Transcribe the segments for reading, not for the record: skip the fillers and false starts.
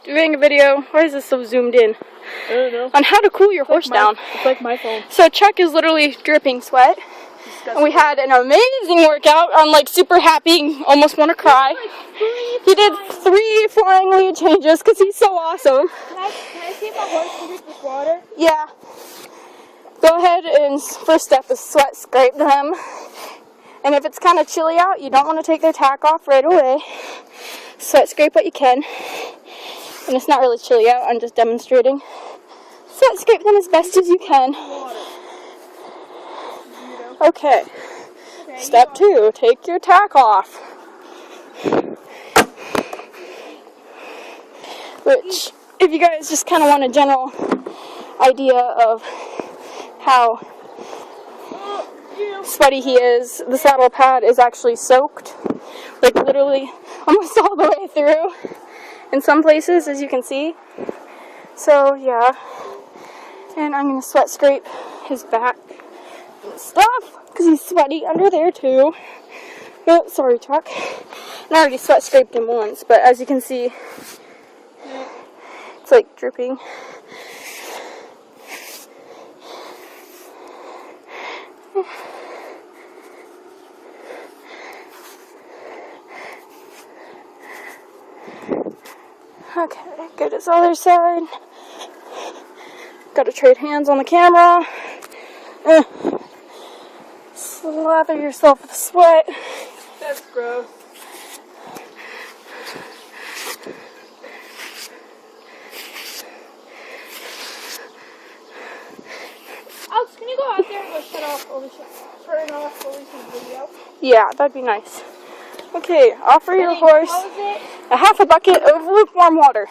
doing a video. Why is this so zoomed in? I don't know. On how to cool your horse down. It's like my phone. So Chuck is literally dripping sweat. And we had an amazing workout. I'm like super happy, almost want to cry. He did 3 flying lead changes because he's so awesome. Can I see my horse drip with water? Yeah. Go ahead and first step is sweat scrape them. And if it's kind of chilly out, you don't want to take their tack off right away. Sweat scrape what you can. And it's not really chilly out, I'm just demonstrating. Sweat scrape them as best as you can. Okay. Step 2, take your tack off. Which, if you guys just kind of want a general idea of how sweaty he is, the saddle pad is actually soaked. Like literally almost all the way through in some places, as you can see. So yeah. And I'm going to sweat scrape his back and stuff because he's sweaty under there too. Oh, sorry, Chuck. And I already sweat scraped him once, but as you can see, it's like dripping. Okay, go to this other side. Gotta trade hands on the camera. Slather yourself with sweat. That's gross. Alex, can you go out there and go turn off all the video? Yeah, that'd be nice. Okay, offer your horse a half a bucket of lukewarm water.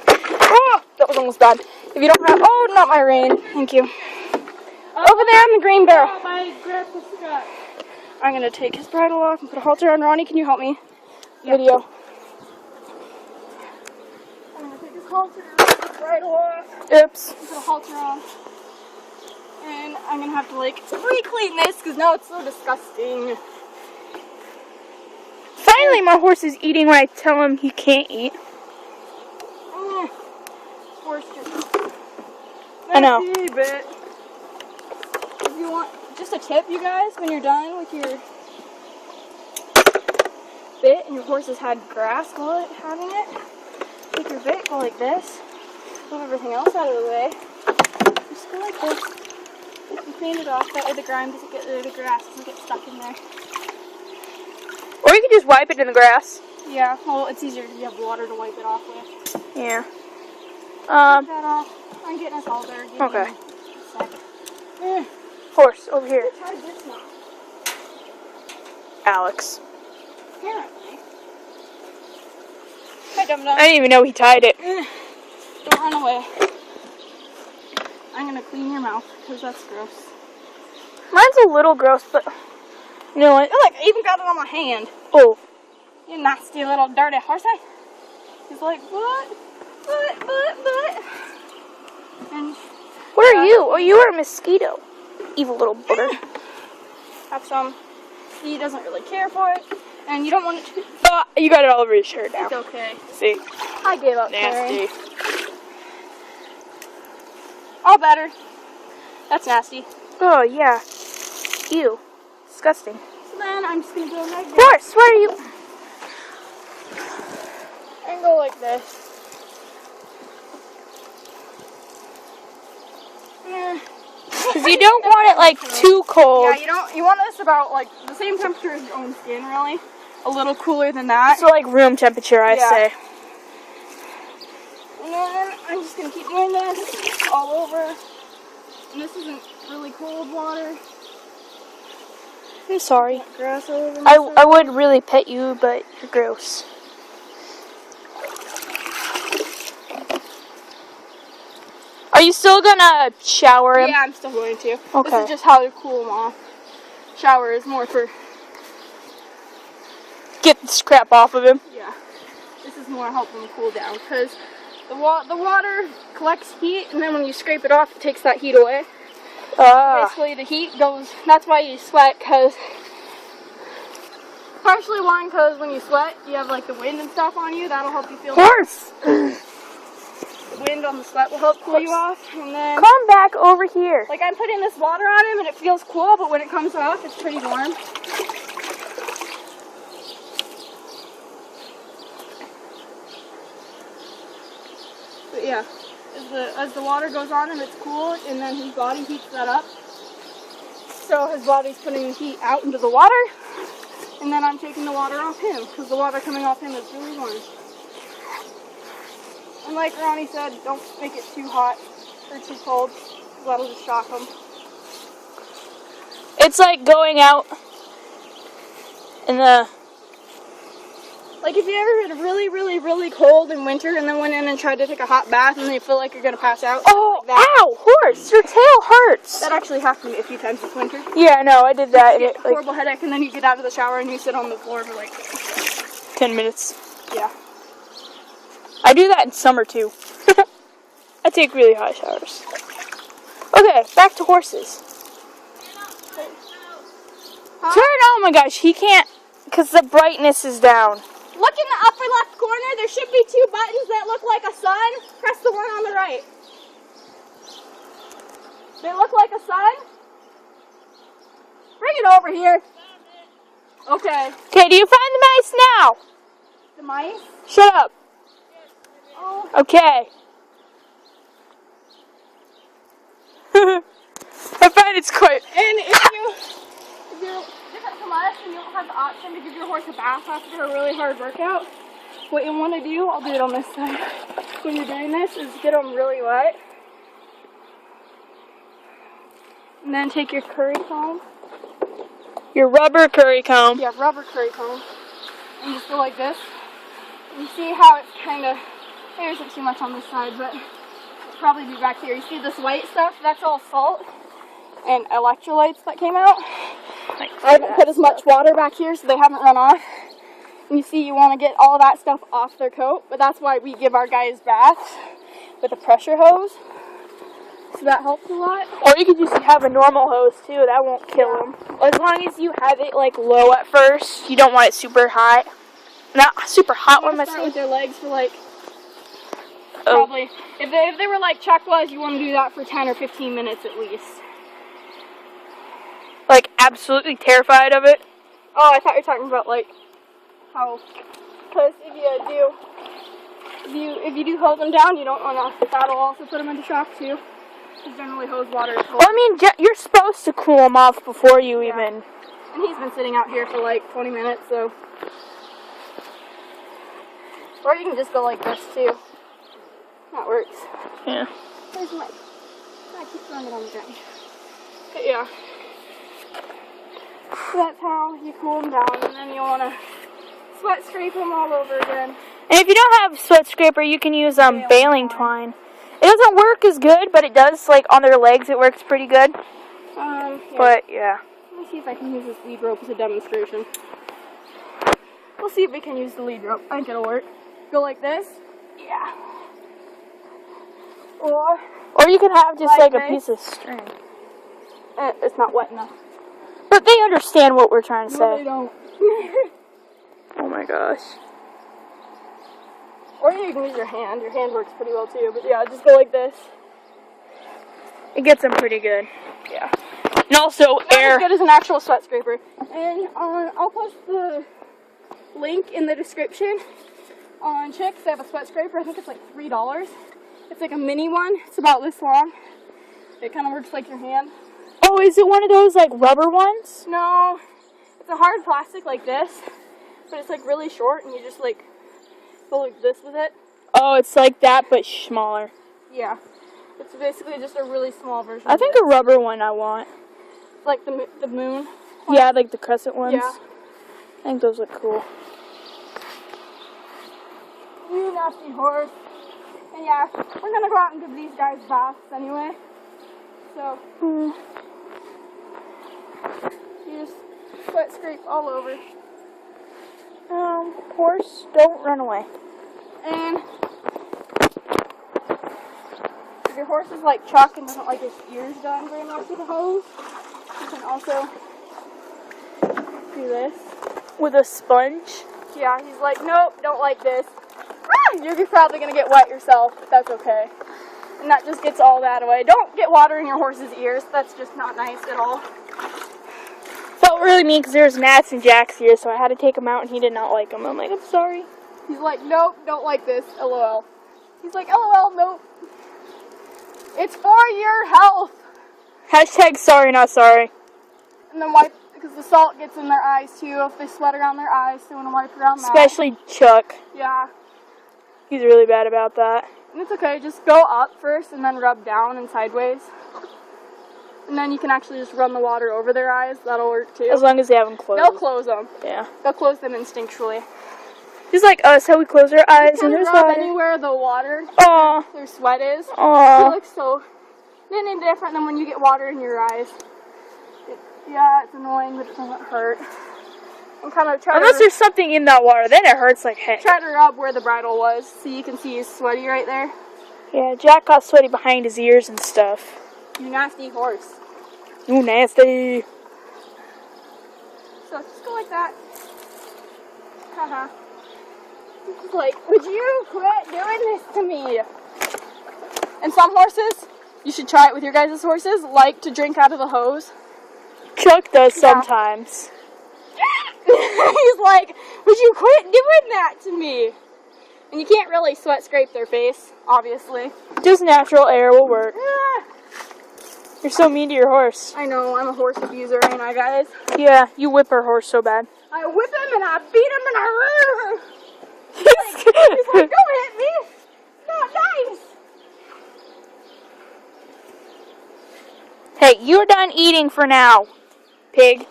Oh, that was almost bad. If you don't have, oh, not my rein. Thank you. Over there in the green barrel. My grandpa forgot. I'm gonna take his bridle off and put a halter on. Ronnie, can you help me? Yep. Video. I'm gonna take his halter and put his bridle off. Oops. Put a halter on. And I'm gonna have to like re-clean this because now it's so disgusting. Finally, my horse is eating when I tell him he can't eat. Horse just. I know. Bit. If you want, just a tip, you guys, when you're done with your bit and your horse has had grass while having it, take your bit, go like this, move everything else out of the way, just go like this, and clean it off. That way the grime doesn't get, the grass doesn't get stuck in there. Or you can just wipe it in the grass. Yeah, well, it's easier if you have water to wipe it off with. Yeah. Take that off. I'm getting us all there. Okay. Horse, over here. Who tied this knot? Alex. Apparently. Hi, Dum Dum. I didn't even know he tied it. Don't run away. I'm gonna clean your mouth because that's gross. Mine's a little gross, but you know what? Oh, look, I even got it on my hand. Oh. You nasty little dirty horse. He's like, what? And What are you? Oh, you are a mosquito. Evil little booger. have some. He doesn't really care for it. And you don't want it to be. Oh, you got it all over your shirt now. It's okay. See? I gave up. Nasty. Caring. All better. That's nasty. Oh, yeah. Ew. Disgusting. So then I'm just going to go like this. Horse, where are you? And go like this. Because you don't want it like too cold. Yeah, you want this about like the same temperature as your own skin, really. A little cooler than that. So like room temperature, I say. And then I'm just going to keep doing this all over. And this isn't really cold water. I'm sorry. Grass all over I would really pet you, but you're gross. Are you still gonna shower him? Yeah, I'm still going to. Okay. This is just how to cool him off. Shower is more for, Get this crap off of him. yeah. This is more helping him cool down because the water collects heat, and then when you scrape it off, it takes that heat away. Basically, the heat goes. That's why you sweat, because partially one, because when you sweat, you have like the wind and stuff on you. That'll help you feel. Horse. and the sweat will help cool you off. And then, come back over here. like, I'm putting this water on him and it feels cool, but when it comes off, it's pretty warm. But yeah, as the water goes on him, it's cool, and then his body heats that up. So his body's putting the heat out into the water, and then I'm taking the water off him, because the water coming off him is really warm. And like Ronnie said, don't make it too hot or too cold, because that'll just shock him. It's like going out in the... Like if you ever been really, really, really cold in winter and then went in and tried to take a hot bath and then you feel like you're going to pass out. Oh, like that. ow, horse, your tail hurts. That actually happened to me a few times this winter. Yeah, no, I did that. You get a horrible headache and then you get out of the shower and you sit on the floor for like 10 minutes. Yeah. I do that in summer too. I take really hot showers. Okay, back to horses. Huh? Turn, oh my gosh, he can't, because the brightness is down. Look in the upper left corner. There should be 2 buttons that look like a sun. Press the one on the right. They look like a sun. Bring it over here. Okay. Okay, do you find the mice now? The mice? Shut up. Oh. Okay. I find it's quite... And if you're different from us and you don't have the option to give your horse a bath after a really hard workout, what you want to do, I'll do it on this side, when you're doing this, is get them really wet. And then take your curry comb. Your rubber curry comb. Yeah, rubber curry comb. And just go like this. You see how it's kind of, there isn't too much on this side, but it'll probably be back here. You see this white stuff? That's all salt and electrolytes that came out. I haven't put as much water back here, so they haven't run off. And you see, you want to get all that stuff off their coat, but that's why we give our guys baths with a pressure hose. So that helps a lot. Or you could just have a normal hose too. That won't kill them. As long as you have it like low at first. You don't want it super hot. Not super hot You one, want but to start with their legs for like, probably, if they were like Chuck was, you want to do that for 10 or 15 minutes at least. Like absolutely terrified of it. Oh, I thought you were talking about like how, because if you do hose them down, you don't want to, that'll also put them into shock too. Because generally hose water is cold. Well, I mean, you're supposed to cool them off before you even. And he's been sitting out here for like 20 minutes, so. Or you can just go like this too. That works. Yeah. Where's my? I keep throwing it on the ground. But yeah. So that's how you cool them down, and then you want to sweat scrape them all over again. And if you don't have sweat scraper, you can use baling twine. It doesn't work as good, but it does, like, on their legs, it works pretty good. Yeah. But, yeah. Let me see if I can use this lead rope as a demonstration. We'll see if we can use the lead rope. I think it'll work. Go like this. Yeah. Or you can have just, like, a piece of string. It's not wet enough. But they understand what we're trying to say. No, they don't. Oh, my gosh. Or you can use your hand. Your hand works pretty well, too. But, yeah, just go like this. It gets them pretty good. Yeah. And also, Not as good as an actual sweat scraper. And I'll post the link in the description on Chicks. They have a sweat scraper. I think it's like $3. It's like a mini one. It's about this long. It kind of works like your hand. Oh, is it one of those, like, rubber ones? No. It's a hard plastic like this. But it's like really short and you just like go like this with it. Oh, it's like that, but smaller. Yeah. It's basically just a really small version. I think a rubber one I want. Like the moon. Yeah, like the crescent ones. Yeah. I think those look cool. You nasty horse. And yeah, we're gonna go out and give these guys baths anyway. So you just sweat scrape all over. Horse, don't run away. And if your horse is like Chuck and doesn't like his ears done very much with a hose, you can also do this. With a sponge? Yeah, he's like, nope, don't like this. You're probably gonna get wet yourself, but that's okay. And that just gets all that away. Don't get water in your horse's ears. That's just not nice at all. Felt really mean because there's gnats in Jack's ears, so I had to take him out, and he did not like them. I'm like, I'm sorry. He's like, nope, don't like this, LOL. He's like, LOL, nope. It's for your health. Hashtag sorry, not sorry. And then wipe, because the salt gets in their eyes too. If they sweat around their eyes, they want to wipe around that. Especially Chuck. Yeah. He's really bad about that. And it's okay, just go up first and then rub down and sideways. And then you can actually just run the water over their eyes. That'll work too. As long as they have them closed. They'll close them. Yeah. They'll close them instinctually. Just like us, how we close our eyes You and can there's rub water. anywhere the water, Aw. their sweat is. Aw. It looks so any different than when you get water in your eyes. Yeah, it's annoying, but it doesn't hurt. And kind of try Unless to, there's something in that water, then it hurts like heck. try to rub where the bridle was, so you can see he's sweaty right there. Yeah, Jack got sweaty behind his ears and stuff. You nasty horse. Ooh, nasty. So just go like that. Haha. It's like, would you quit doing this to me? And some horses, you should try it with your guys' horses, like to drink out of the hose. Chuck does sometimes. He's like, would you quit doing that to me? And you can't really sweat scrape their face, obviously. Just natural air will work. Ah, You're so mean to your horse. I know, I'm a horse abuser, ain't I, guys? Yeah, you whip our horse so bad. I whip him and I beat him and I... He's like, don't hit me. It's not nice. Hey, you're done eating for now, pig.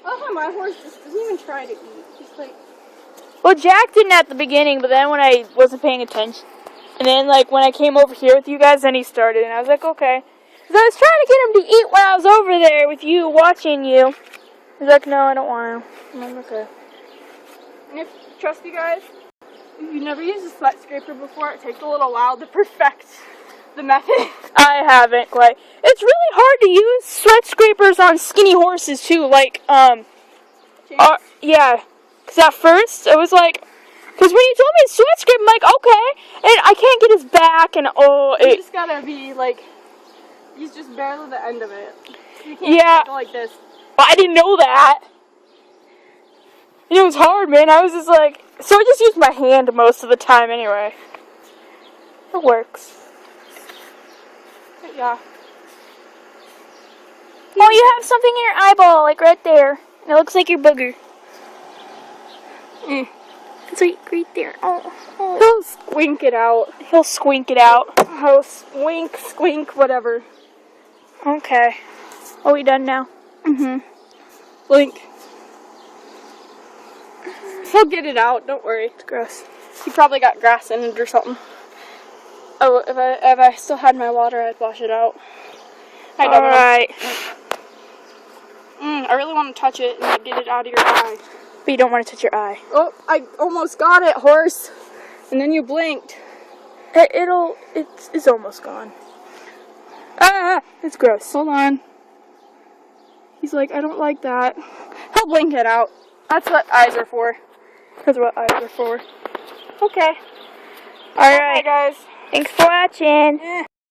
Oh, my horse just doesn't even try to eat. He's like... Well, Jack didn't at the beginning, but then when I wasn't paying attention, and then like when I came over here with you guys, then he started, and I was like, okay. Because I was trying to get him to eat when I was over there with you, watching you. He's like, no, I don't want to. I'm like, okay. And if, trust me, guys, if you've never used a sweat scraper before, it takes a little while to perfect the method. I haven't quite. It's really hard to use sweat scrapers on skinny horses too. Like, yeah. Because at first, it was like, because when you told me to sweat scrape, I'm like, okay. And I can't get his back, and You just gotta be like, he's just barely the end of it. You can't go like this. I didn't know that. It was hard, man. I was just like, so I just used my hand most of the time anyway. It works. But yeah. Oh, you have something in your eyeball, like right there. And it looks like your booger. It's like right there. Oh. He'll squink it out. He'll squink it out. Oh, squink, whatever. Okay. Are we done now? Mm-hmm. Blink. He'll get it out, don't worry. It's gross. He probably got grass in it or something. Oh, if I still had my water, I'd wash it out. Alright. I really want to touch it and get it out of your eye. But you don't want to touch your eye. Oh, I almost got it, horse. And then you blinked. It's almost gone. Ah, it's gross. Hold on. He's like, I don't like that. He'll blink it out. That's what eyes are for. That's what eyes are for. Okay. Alright, Bye, guys. thanks for watching.